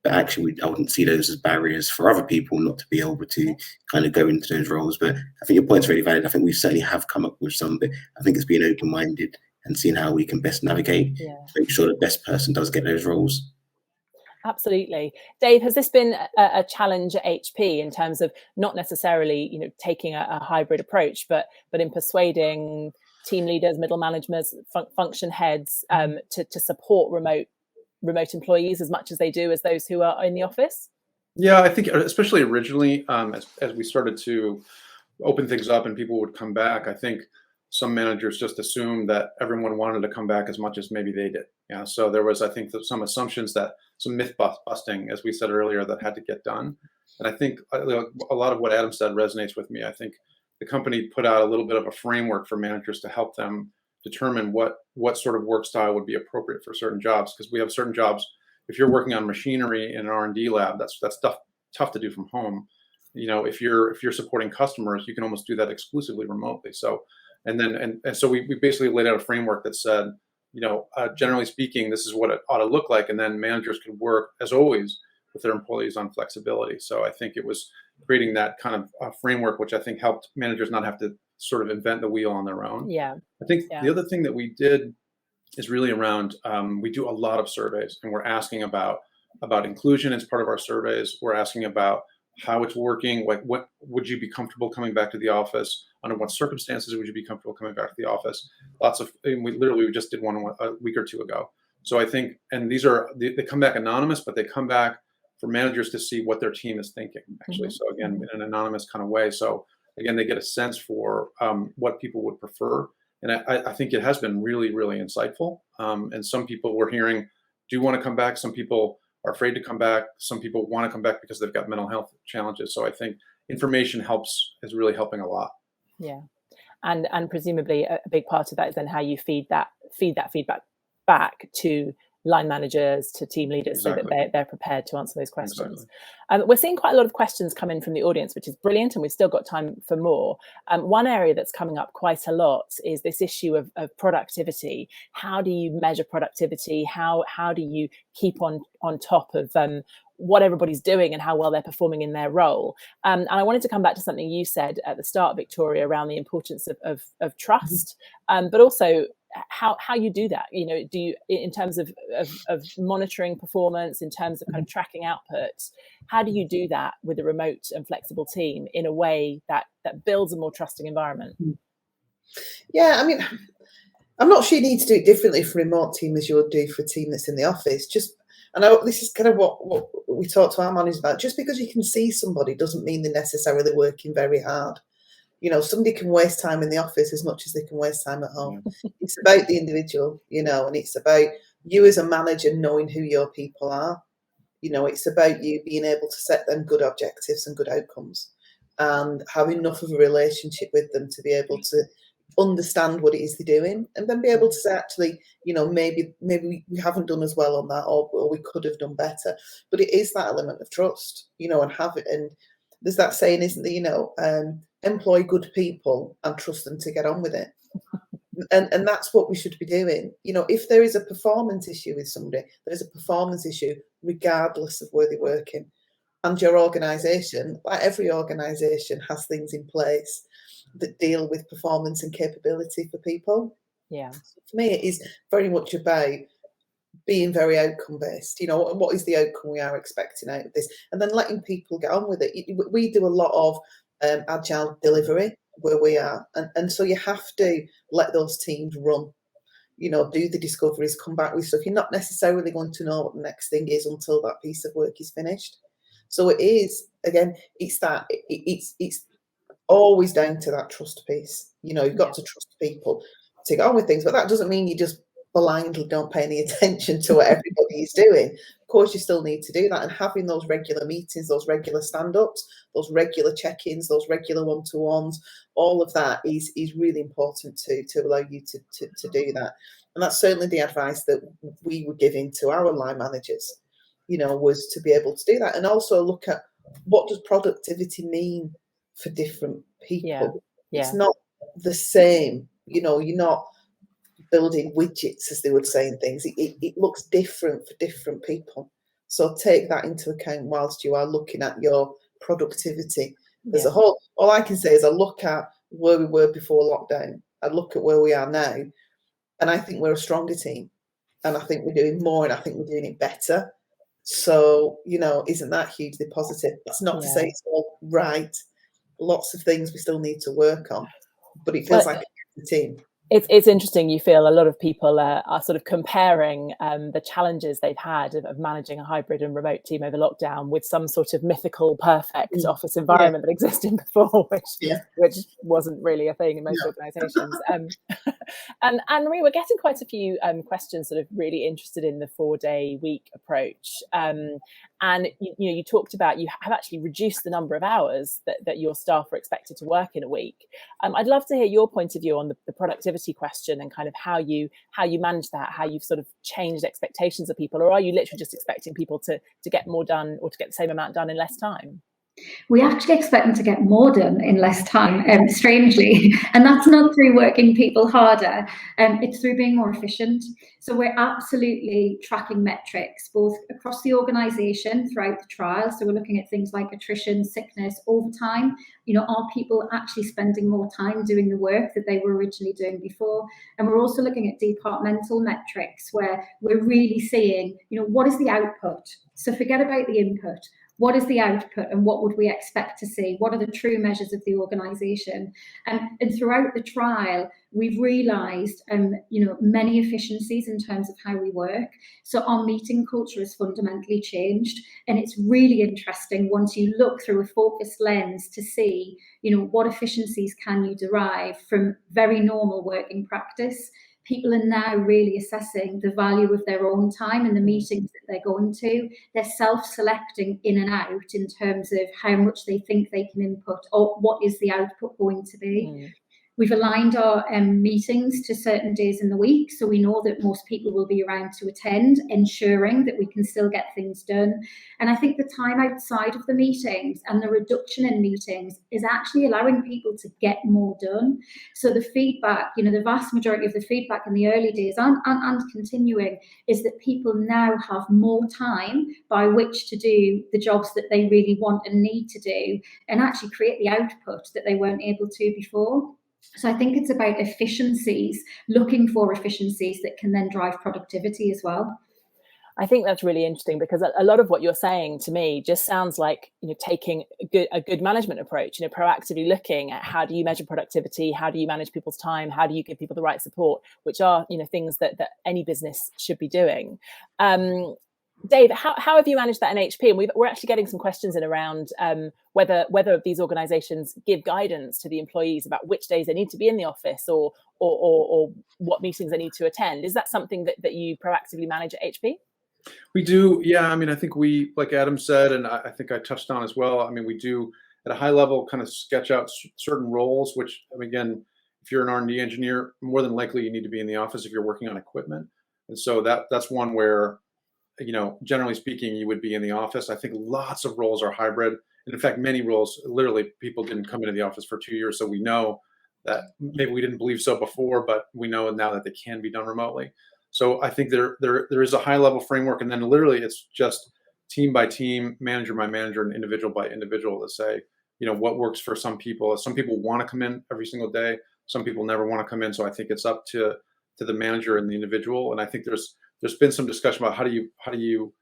G: But actually, I wouldn't see those as barriers for other people not to be able to kind of go into those roles. But I think your point's really valid. I think we certainly have come up with some, but I think it's being open-minded and seeing how we can best navigate to make sure the best person does get those roles.
D: Absolutely. Dave, has this been a challenge at HP in terms of not necessarily, you know, taking a hybrid approach, but in persuading team leaders, middle management, function heads to support remote employees as much as they do as those who are in the office?
F: Yeah, I think especially originally, as we started to open things up and people would come back, I think some managers just assumed that everyone wanted to come back as much as maybe they did. Yeah, so there was, I think, some assumptions, that some myth busting, as we said earlier, that had to get done. And I think a lot of what Adam said resonates with me. I think the company put out a little bit of a framework for managers to help them determine what sort of work style would be appropriate for certain jobs, because we have certain jobs. If you're working on machinery in an R&D lab, that's tough to do from home. You know, if you're supporting customers, you can almost do that exclusively remotely. So, and so we basically laid out a framework that said, you know, generally speaking, this is what it ought to look like, and then managers could work as always with their employees on flexibility. So I think it was creating that kind of framework, which I think helped managers not have to sort of invent the wheel on their own.
D: Yeah.
F: I think
D: Yeah.
F: the other thing that we did is really around, we do a lot of surveys, and we're asking about inclusion as part of our surveys. We're asking about how it's working. Like, what would you be comfortable coming back to the office? Under what circumstances would you be comfortable coming back to the office? We just did one a week or two ago. So I think, and they come back anonymous, but they come back for managers to see what their team is thinking, actually. So again, in an anonymous kind of way. So again, they get a sense for what people would prefer. And I think it has been really, really insightful. And some people we're hearing do want to come back. Some people are afraid to come back. Some people want to come back because they've got mental health challenges. So I think information is really helping a lot.
D: Yeah. And presumably a big part of that is then how you feed that feedback back to line managers, to team leaders, so that they're prepared to answer those questions. We're seeing quite a lot of questions come in from the audience, which is brilliant, and we've still got time for more. One area that's coming up quite a lot is this issue of productivity. How do you measure productivity? How do you keep on top of what everybody's doing and how well they're performing in their role? And I wanted to come back to something you said at the start, Victoria, around the importance of trust, but also how you do that. Do you, in terms of monitoring performance, in terms of kind of tracking output, how do you do that with a remote and flexible team in a way that builds a more trusting environment?
E: Yeah, I mean, I'm not sure you need to do it differently for a remote team as you would do for a team that's in the office. I know this is kind of what we talk to our managers about. Just because you can see somebody doesn't mean they're necessarily working very hard. Somebody can waste time in the office as much as they can waste time at home. It's about the individual, and it's about you as a manager knowing who your people are. It's about you being able to set them good objectives and good outcomes and have enough of a relationship with them to be able to understand what it is they're doing, and then be able to say, actually, maybe we haven't done as well on that, or we could have done better. But it is that element of trust, and have it. And there's that saying, isn't there, employ good people and trust them to get on with it. And that's what we should be doing. If there is a performance issue with somebody, there's a performance issue regardless of where they're working. And your organisation, like every organisation, has things in place that deal with performance and capability for people.
D: Yeah.
E: For me, it is very much about being very outcome based. What is the outcome we are expecting out of this, and then letting people get on with it. We do a lot of agile delivery where we are, and so you have to let those teams run. Do the discoveries, come back with stuff. You're not necessarily going to know what the next thing is until that piece of work is finished. So it is, again, it's always down to that trust piece. You've got to trust people to get on with things, but that doesn't mean you just blindly don't pay any attention to what everybody is doing. Of course, you still need to do that, and having those regular meetings, those regular stand-ups, those regular check-ins, those regular one-to-ones, all of that is really important to allow you to do that. And that's certainly the advice that we were giving to our line managers, was to be able to do that, and also look at what does productivity mean for different people. Yeah. It's not the same. You're not building widgets, as they would say in things. It looks different for different people. So take that into account whilst you are looking at your productivity as a whole. All I can say is I look at where we were before lockdown. I look at where we are now, and I think we're a stronger team. And I think we're doing more, and I think we're doing it better. So, isn't that hugely positive? It's not to say it's all right. Lots of things we still need to work on, but it feels like a team.
D: It's interesting. You feel a lot of people are sort of comparing the challenges they've had of managing a hybrid and remote team over lockdown with some sort of mythical, perfect office environment that existed before, which wasn't really a thing in most organisations. And Marie, we're getting quite a few questions sort of really interested in the 4-day week approach. And you talked about you have actually reduced the number of hours that your staff are expected to work in a week. I'd love to hear your point of view on the productivity question and kind of how you manage that, how you've sort of changed expectations of people, or are you literally just expecting people to get more done or to get the same amount done in less time?
H: We actually expect them to get more done in less time, strangely. And that's not through working people harder, it's through being more efficient. So we're absolutely tracking metrics, both across the organisation throughout the trial. So we're looking at things like attrition, sickness, overtime. Are people actually spending more time doing the work that they were originally doing before? And we're also looking at departmental metrics where we're really seeing, what is the output? So forget about the input. What is the output and what would we expect to see? What are the true measures of the organisation? And throughout the trial, we've realised, many efficiencies in terms of how we work. So our meeting culture has fundamentally changed. And it's really interesting once you look through a focused lens to see, what efficiencies can you derive from very normal working practice. People are now really assessing the value of their own time and the meetings that they're going to. They're self-selecting in and out in terms of how much they think they can input or what is the output going to be. We've aligned our meetings to certain days in the week, so we know that most people will be around to attend, ensuring that we can still get things done. And I think the time outside of the meetings and the reduction in meetings is actually allowing people to get more done. So the feedback, the vast majority of the feedback in the early days and continuing is that people now have more time by which to do the jobs that they really want and need to do and actually create the output that they weren't able to before. So I think it's about efficiencies, looking for efficiencies that can then drive productivity as well.
D: I think that's really interesting because a lot of what you're saying to me just sounds like taking a good management approach, proactively looking at how do you measure productivity, how do you manage people's time, how do you give people the right support, which are things that any business should be doing. Dave, how have you managed that in HP? And we're actually getting some questions in around whether these organisations give guidance to the employees about which days they need to be in the office or what meetings they need to attend. Is that something that you proactively manage at HP?
F: We do, yeah. I think we, like Adam said, and I think I touched on as well. We do at a high level kind of sketch out certain roles, which again, if you're an R&D engineer, more than likely you need to be in the office if you're working on equipment. And so that's one where, generally speaking, you would be in the office. I think lots of roles are hybrid. And in fact, many roles, literally people didn't come into the office for 2 years. So we know that maybe we didn't believe so before, but we know now that they can be done remotely. So I think there is a high level framework, and then literally it's just team by team, manager by manager, and individual by individual to say, what works for some people. Some people want to come in every single day. Some people never want to come in. So I think it's up to the manager and the individual. And I think there's been some discussion about how do you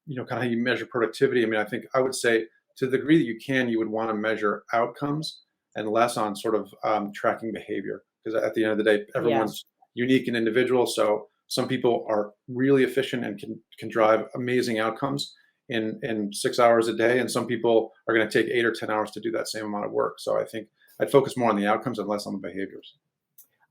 F: measure productivity. I would say to the degree that you can, you would want to measure outcomes and less on sort of tracking behavior, because at the end of the day, everyone's unique and individual. So some people are really efficient and can drive amazing outcomes in 6 hours a day, and some people are going to take 8 or 10 hours to do that same amount of work. So I think I'd focus more on the outcomes and less on the behaviors.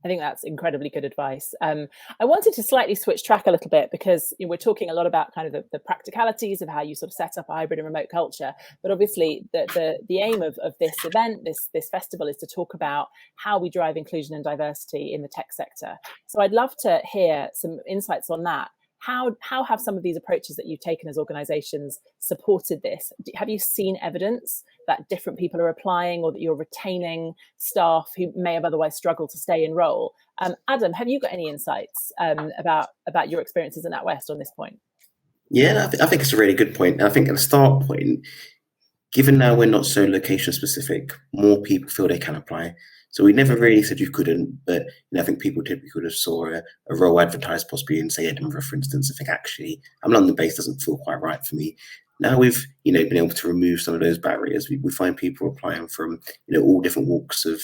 D: I think that's incredibly good advice. I wanted to slightly switch track a little bit because we're talking a lot about kind of the practicalities of how you sort of set up a hybrid and remote culture. But obviously, the aim of this event, this festival, is to talk about how we drive inclusion and diversity in the tech sector. So I'd love to hear some insights on that. How have some of these approaches that you've taken as organisations supported this? Have you seen evidence that different people are applying, or that you're retaining staff who may have otherwise struggled to stay in role? Adam, have you got any insights about your experiences in NatWest on this point?
G: Yeah, I think it's a really good point. And I think at the start point, given now we're not so location specific, more people feel they can apply. So we never really said you couldn't, but I think people typically could have saw a role advertised possibly in, say, Edinburgh, for instance, and think, actually, I'm London-based, doesn't feel quite right for me. Now we've, been able to remove some of those barriers. We find people applying from, all different walks of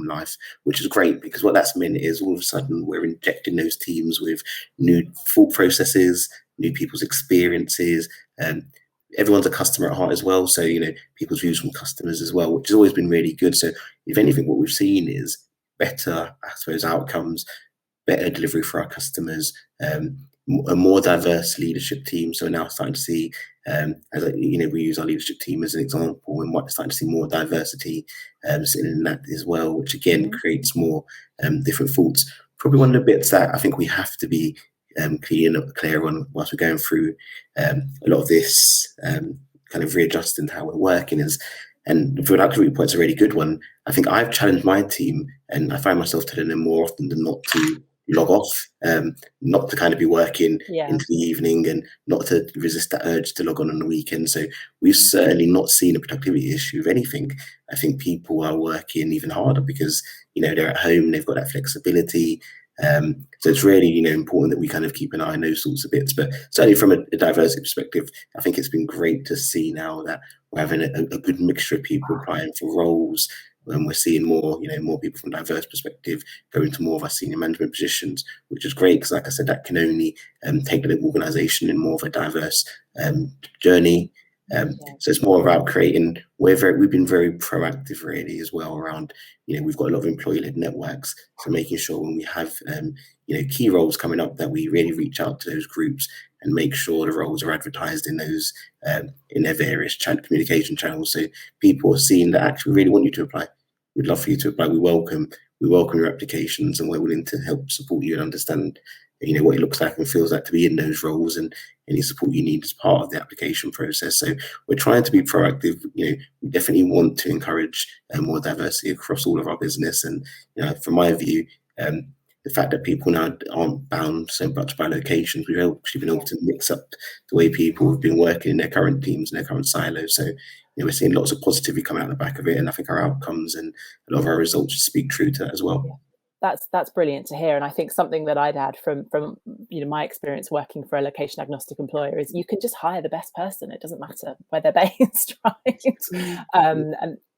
G: life, which is great, because what that's meant is all of a sudden we're injecting those teams with new thought processes, new people's experiences, everyone's a customer at heart as well. So, people's views from customers as well, which has always been really good. So if anything, what we've seen is better, I suppose, outcomes, better delivery for our customers, a more diverse leadership team. So we're now starting to see, we use our leadership team as an example, and we're starting to see more diversity sitting in that as well, which again creates more different thoughts. Probably one of the bits that I think we have to be clear on whilst we're going through a lot of this kind of readjusting how we're working and the productivity point's a really good one. I think I've challenged my team, and I find myself telling them more often than not to log off, not to kind of be working into the evening, and not to resist that urge to log on the weekend. So we've certainly not seen a productivity issue of anything. I think people are working even harder because, they're at home, they've got that flexibility. So it's really, important that we kind of keep an eye on those sorts of bits. But certainly from a diversity perspective, I think it's been great to see now that we're having a good mixture of people applying for roles. And we're seeing more, more people from a diverse perspective go into more of our senior management positions, which is great because, like I said, that can only take the organisation in more of a diverse journey. So it's more about creating. We've been very proactive, really, as well around. We've got a lot of employee-led networks, so making sure when we have key roles coming up that we really reach out to those groups and make sure the roles are advertised in those in their various communication channels, so people are seeing that actually we really want you to apply. We'd love for you to apply. We welcome your applications, and we're willing to help support you and understand what it looks like and feels like to be in those roles, and any support you need as part of the application process. So we're trying to be proactive. We definitely want to encourage more diversity across all of our business. And from my view, the fact that people now aren't bound so much by locations, we've actually been able to mix up the way people have been working in their current teams and their current silos. So we're seeing lots of positivity coming out the back of it, and I think our outcomes and a lot of our results speak true to that as well.
D: That's brilliant to hear. And I think something that I'd add from my experience working for a location agnostic employer is you can just hire the best person. It doesn't matter where they're based, right?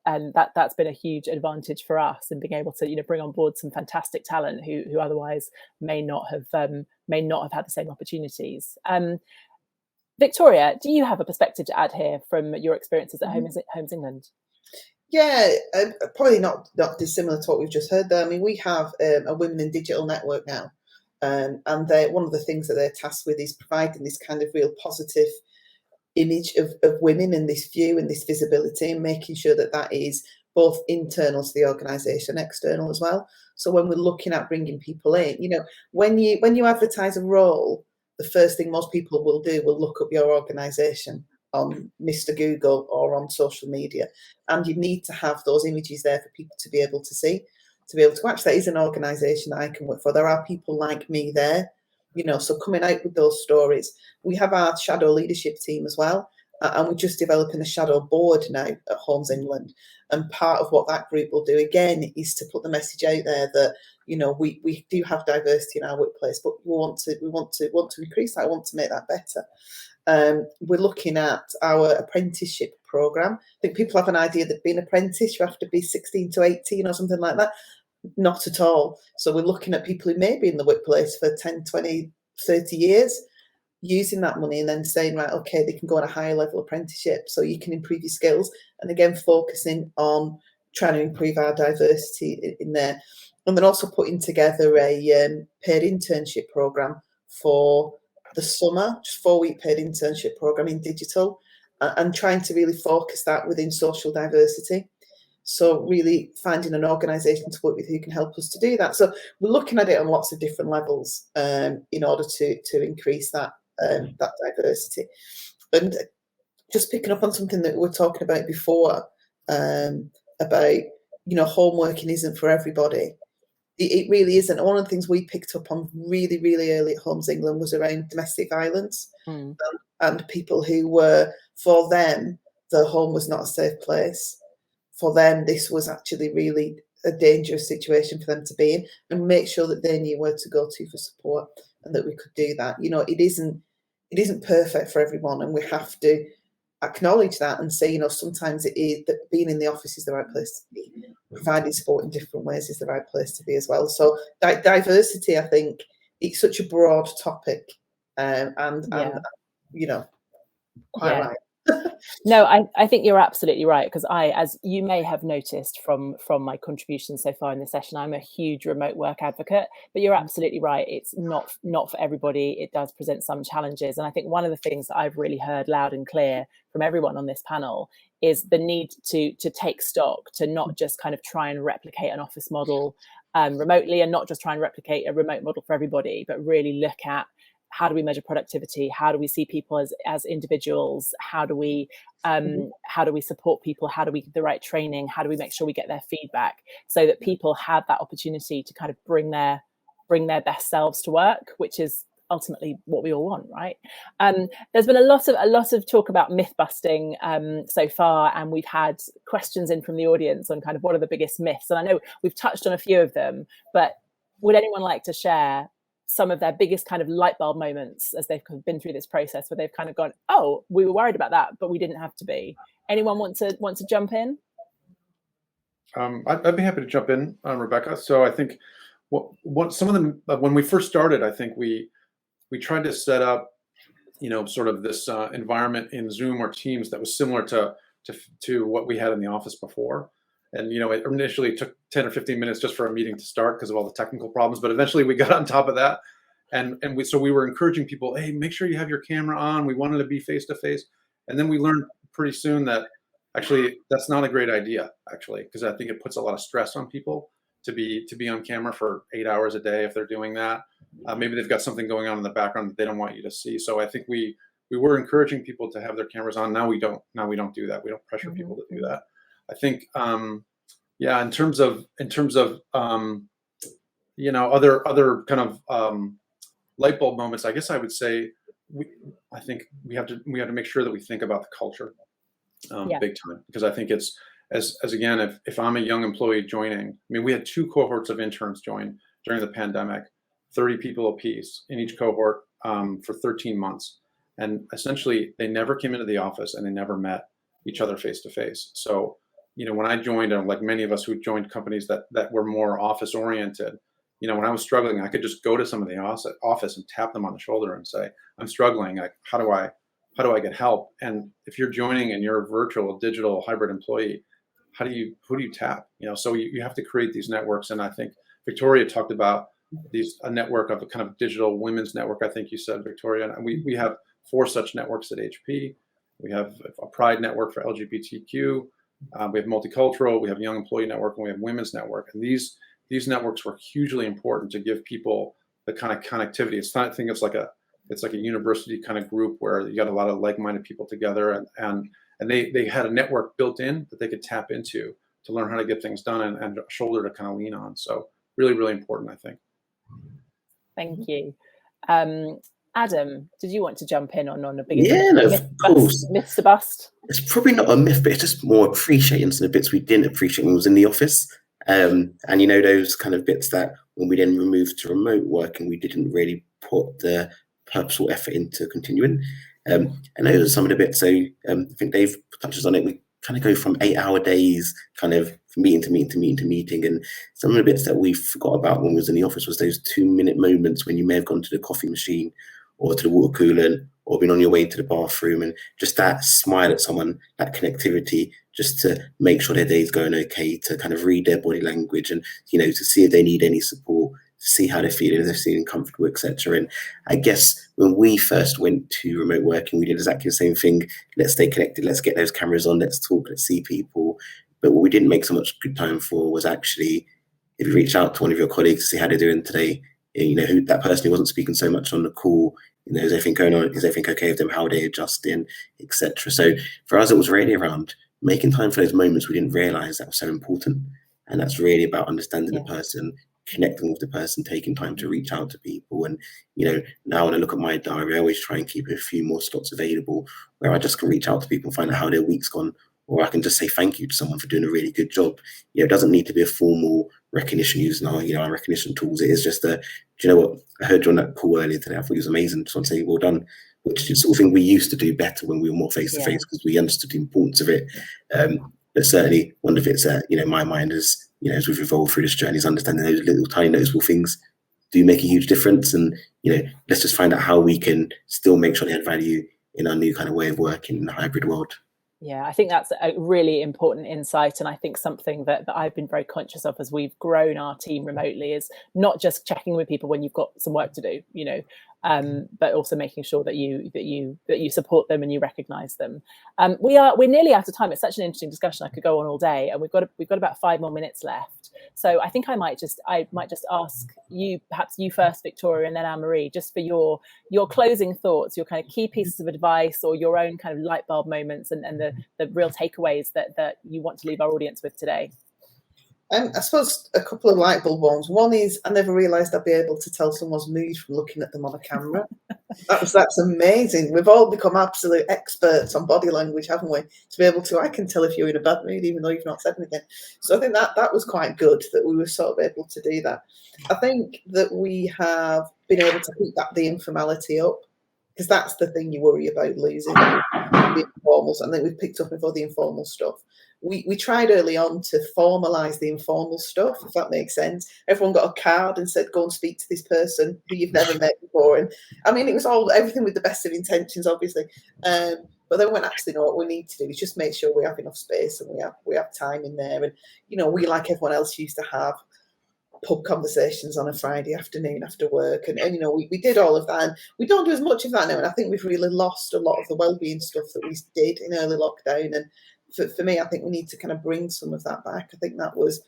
D: And that's been a huge advantage for us in being able to bring on board some fantastic talent who otherwise may not have had the same opportunities. Victoria, do you have a perspective to add here from your experiences at Homes England?
E: Yeah, probably not dissimilar to what we've just heard there. I mean, we have a Women in Digital network now, and one of the things that they're tasked with is providing this kind of real positive image of women in this view and this visibility, and making sure that is both internal to the organisation, external as well. So when we're looking at bringing people in, when you advertise a role, the first thing most people will do will look up your organisation on Mr. Google or on social media, and you need to have those images there for people to be able to see, to be able to watch. That is an organisation that I can work for. There are people like me there, so coming out with those stories. We have our shadow leadership team as well, and we're just developing a shadow board now at Homes England. And part of what that group will do again is to put the message out there that we do have diversity in our workplace, but we want to increase that. I want to make that better. We're looking at our apprenticeship program. I think people have an idea that being an apprentice, you have to be 16 to 18 or something like that. Not at all. So we're looking at people who may be in the workplace for 10, 20, 30 years, using that money and then saying, right, okay, they can go on a higher level apprenticeship so you can improve your skills. And again, focusing on trying to improve our diversity in there. And then also putting together a paid internship program for the summer, just 4-week paid internship program in digital, and trying to really focus that within social diversity. So really finding an organisation to work with who can help us to do that. So we're looking at it on lots of different levels in order to increase that diversity. And just picking up on something that we were talking about before, about home working isn't for everybody. It really isn't. One of the things we picked up on really, really early at Homes England was around domestic violence and people who were, for them, the home was not a safe place. For them, this was actually really a dangerous situation for them to be in, and make sure that they knew where to go to for support and that we could do that. It isn't perfect for everyone, and we have to acknowledge that and say, sometimes it is that being in the office is the right place to be. Providing support in different ways is the right place to be as well. So diversity, I think, it's such a broad topic, and quite right.
D: No, I think you're absolutely right, because as you may have noticed from my contribution so far in this session, I'm a huge remote work advocate, but you're absolutely right. It's not for everybody. It does present some challenges. And I think one of the things that I've really heard loud and clear from everyone on this panel is the need to take stock, to not just kind of try and replicate an office model remotely, and not just try and replicate a remote model for everybody, but really look at how do we measure productivity? How do we see people as individuals? How do we support people? How do we get the right training? How do we make sure we get their feedback so that people have that opportunity to kind of bring their best selves to work, which is ultimately what we all want, right? There's been a lot of talk about myth busting so far, and we've had questions in from the audience on kind of what are the biggest myths. And I know we've touched on a few of them, but would anyone like to share some of their biggest kind of light bulb moments as they've been through this process, where they've kind of gone, oh, we were worried about that, but we didn't have to be? Anyone want to jump in?
F: I'd be happy to jump in, Rebecca. So I think what some of them, when we first started, I think we tried to set up, sort of this environment in Zoom or Teams that was similar to what we had in the office before. And, it initially took 10 or 15 minutes just for a meeting to start because of all the technical problems. But eventually we got on top of that. And we were encouraging people, hey, make sure you have your camera on. We wanted to be face to face. And then we learned pretty soon that actually that's not a great idea, actually, because I think it puts a lot of stress on people to be on camera for 8 hours a day if they're doing that. Maybe they've got something going on in the background that they don't want you to see. So I think we were encouraging people to have their cameras on. Now we don't do that. We don't pressure people to do that. I think, in terms of other kind of light bulb moments, I guess I would say I think we have to make sure that we think about the culture big time, because I think it's as again, if I'm a young employee joining, I mean, we had 2 cohorts of interns join during the pandemic, 30 people apiece in each cohort for 13 months. And essentially they never came into the office and they never met each other face to face. So, when I joined, like many of us who joined companies that were more office oriented, when I was struggling, I could just go to some of the office and tap them on the shoulder and say, I'm struggling. How do I get help? And if you're joining and you're a virtual, digital, hybrid employee, who do you tap? So you have to create these networks. And I think Victoria talked about a network of a kind of digital women's network. I think you said, Victoria, and we have 4 such networks at HP. We have a Pride network for LGBTQ. We have multicultural. We have Young Employee Network, and we have Women's Network. And these networks were hugely important to give people the kind of connectivity. It's not, I think it's like a university kind of group where you got a lot of like-minded people together, and they had a network built in that they could tap into to learn how to get things done and a shoulder to kind of lean on. So really, really important, I think.
D: Thank you. Adam, did you want to jump in on the biggest myths to bust?
G: It's probably not a myth, but it's just more appreciating some of the bits we didn't appreciate when we was in the office. And those kind of bits that when we then moved to remote working, we didn't really put the purposeful effort into continuing. And those are some of the bits. So I think Dave touches on it. We kind of go from 8-hour days, kind of from meeting to meeting to meeting to meeting. And some of the bits that we forgot about when we was in the office was those 2-minute moments when you may have gone to the coffee machine or to the water cooler or been on your way to the bathroom, and just that smile at someone, that connectivity, just to make sure their day's going okay, to kind of read their body language and, to see if they need any support, to see how they're feeling, if they're feeling comfortable, etc. And I guess when we first went to remote working, we did exactly the same thing. Let's stay connected. Let's get those cameras on. Let's talk. Let's see people. But what we didn't make so much good time for was actually, if you reach out to one of your colleagues to see how they're doing today, who that person who wasn't speaking so much on the call, is everything going on? Is everything okay with them? How are they adjusting, etc. So for us, it was really around making time for those moments we didn't realize that was so important. And that's really about understanding the person, connecting with the person, taking time to reach out to people. And, now when I look at my diary, I always try and keep a few more slots available where I just can reach out to people and find out how their week's gone, or I can just say thank you to someone for doing a really good job. It doesn't need to be a formal recognition using our recognition tools. It is just do you know what? I heard you on that call earlier today. I thought it was amazing. Just want to say well done, which is the sort of thing we used to do better when we were more face to face, because we understood the importance of it. But certainly one of it's my mind is, as we've evolved through this journey, is understanding those little tiny noticeable things do make a huge difference. And, let's just find out how we can still make sure they add value in our new kind of way of working in the hybrid world.
D: Yeah, I think that's a really important insight. And I think something that I've been very conscious of as we've grown our team remotely is not just checking with people when you've got some work to do, but also making sure that you support them and you recognise them. We're nearly out of time. It's such an interesting discussion. I could go on all day, and we've got about 5 more minutes left. So I think I might just ask you, perhaps you first, Victoria, and then Anne-Marie, just for your closing thoughts, your kind of key pieces of advice, or your own kind of light bulb moments, and the real takeaways that you want to leave our audience with today.
E: I suppose a couple of light bulb ones. One is I never realised I'd be able to tell someone's mood from looking at them on a camera. That's amazing. We've all become absolute experts on body language, haven't we? To be able to, I can tell if you're in a bad mood even though you've not said anything. So I think that was quite good that we were sort of able to do that. I think that we have been able to keep the informality up, because that's the thing you worry about losing, the informals. I think we've picked up with all the informal stuff. We tried early on to formalise the informal stuff, if that makes sense. Everyone got a card and said, go and speak to this person who you've never met before. And I mean, it was everything with the best of intentions, obviously. But then when actually, what we need to do is just make sure we have enough space and we have time in there. And, we, like everyone else, used to have pub conversations on a Friday afternoon after work. And we did all of that. And we don't do as much of that now. And I think we've really lost a lot of the wellbeing stuff that we did in early lockdown. And for me, I think we need to kind of bring some of that back. I think that was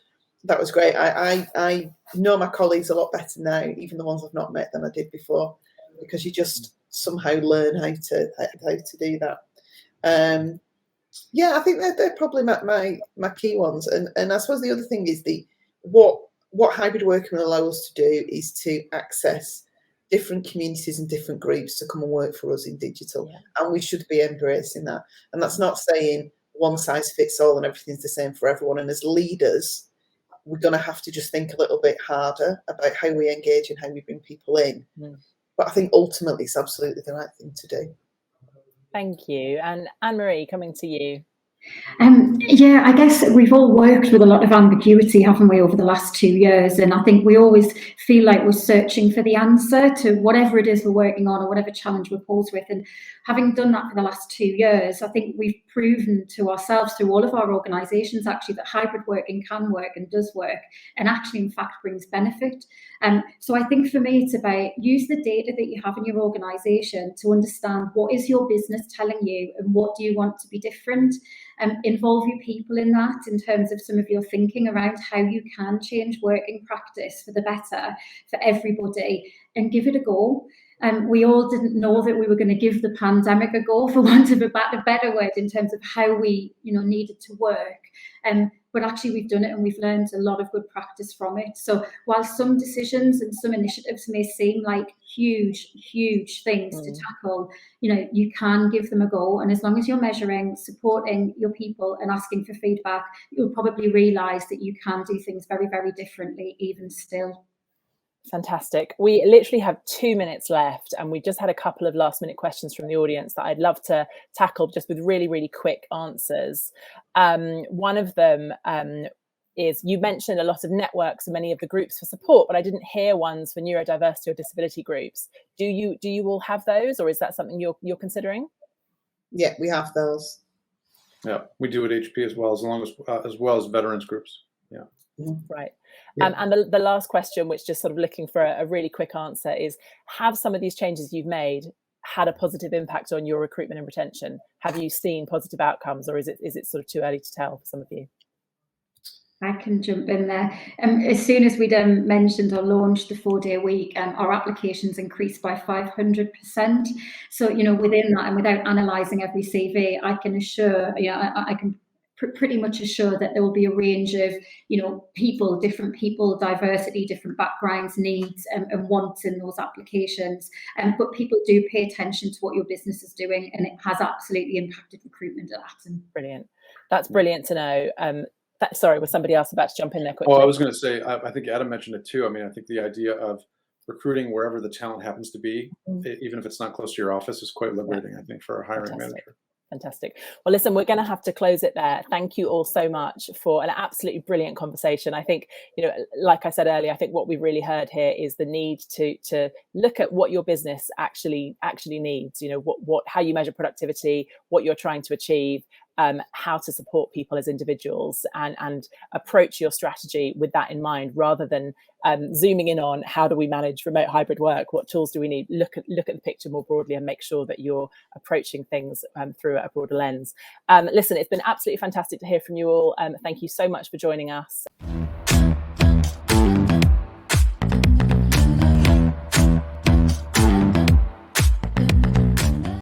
E: great. I know my colleagues a lot better now, even the ones I've not met, than I did before, because you just somehow learn how to do that. I think they're probably my key ones. And I suppose the other thing is what hybrid working will allow us to do is to access different communities and different groups to come and work for us in digital. Yeah. And we should be embracing that. And that's not saying one size fits all and everything's the same for everyone. And as leaders, we're going to have to just think a little bit harder about how we engage and how we bring people in. Mm. But I think ultimately it's absolutely the right thing to do.
D: Thank you. And Anne-Marie, coming to you.
H: I guess we've all worked with a lot of ambiguity, haven't we, over the last 2 years? And I think we always feel like we're searching for the answer to whatever it is we're working on or whatever challenge we're posed with. And having done that for the last 2 years, I think we've proven to ourselves through all of our organisations actually that hybrid working can work and does work, and actually in fact brings benefit. So I think for me it's about use the data that you have in your organisation to understand what is your business telling you and what do you want to be different. Involve your people in that in terms of some of your thinking around how you can change working practice for the better for everybody, and give it a go. We all didn't know that we were going to give the pandemic a go, for want of a better word, in terms of how we needed to work. But actually we've done it and we've learned a lot of good practice from it. So while some decisions and some initiatives may seem like huge things to tackle, you can give them a go. And as long as you're measuring, supporting your people and asking for feedback, you'll probably realise that you can do things very, very differently even still.
D: Fantastic. We literally have 2 minutes left, and we just had a couple of last minute questions from the audience that I'd love to tackle just with really, really quick answers. One of them is, you mentioned a lot of networks and many of the groups for support, but I didn't hear ones for neurodiversity or disability groups. Do you all have those, or is that something you're considering?
E: Yeah, we have those.
F: Yeah, we do at HP as well as veterans groups. Yeah.
D: Right. Yeah. And the last question, which just sort of looking for a really quick answer, is, have some of these changes you've made had a positive impact on your recruitment and retention? Have you seen positive outcomes, or is it sort of too early to tell for some of you?
H: I can jump in there. As soon as we'd mentioned or launched the 4-day week, our applications increased by 500%. So, within that, and without analysing every CV, I can assure, I can pretty much assure that there will be a range of, different people, diversity, different backgrounds, needs and wants in those applications. But people do pay attention to what your business is doing, and it has absolutely impacted recruitment at Atom.
D: Brilliant. That's brilliant to know. Sorry, was somebody else about to jump in there quickly?
F: Oh, I was going to say, I think Adam mentioned it too. I mean, I think the idea of recruiting wherever the talent happens to be, even if it's not close to your office, is quite liberating, I think, for a hiring manager.
D: Fantastic. Well, listen, we're going to have to close it there. Thank you all so much for an absolutely brilliant conversation. I think, like I said earlier, I think what we've really heard here is the need to look at what your business actually needs, how you measure productivity, what you're trying to achieve, how to support people as individuals, and approach your strategy with that in mind, rather than zooming in on how do we manage remote hybrid work, what tools do we need. Look at the picture more broadly and make sure that you're approaching things through a broader lens. Listen, it's been absolutely fantastic to hear from you all. Thank you so much for joining us.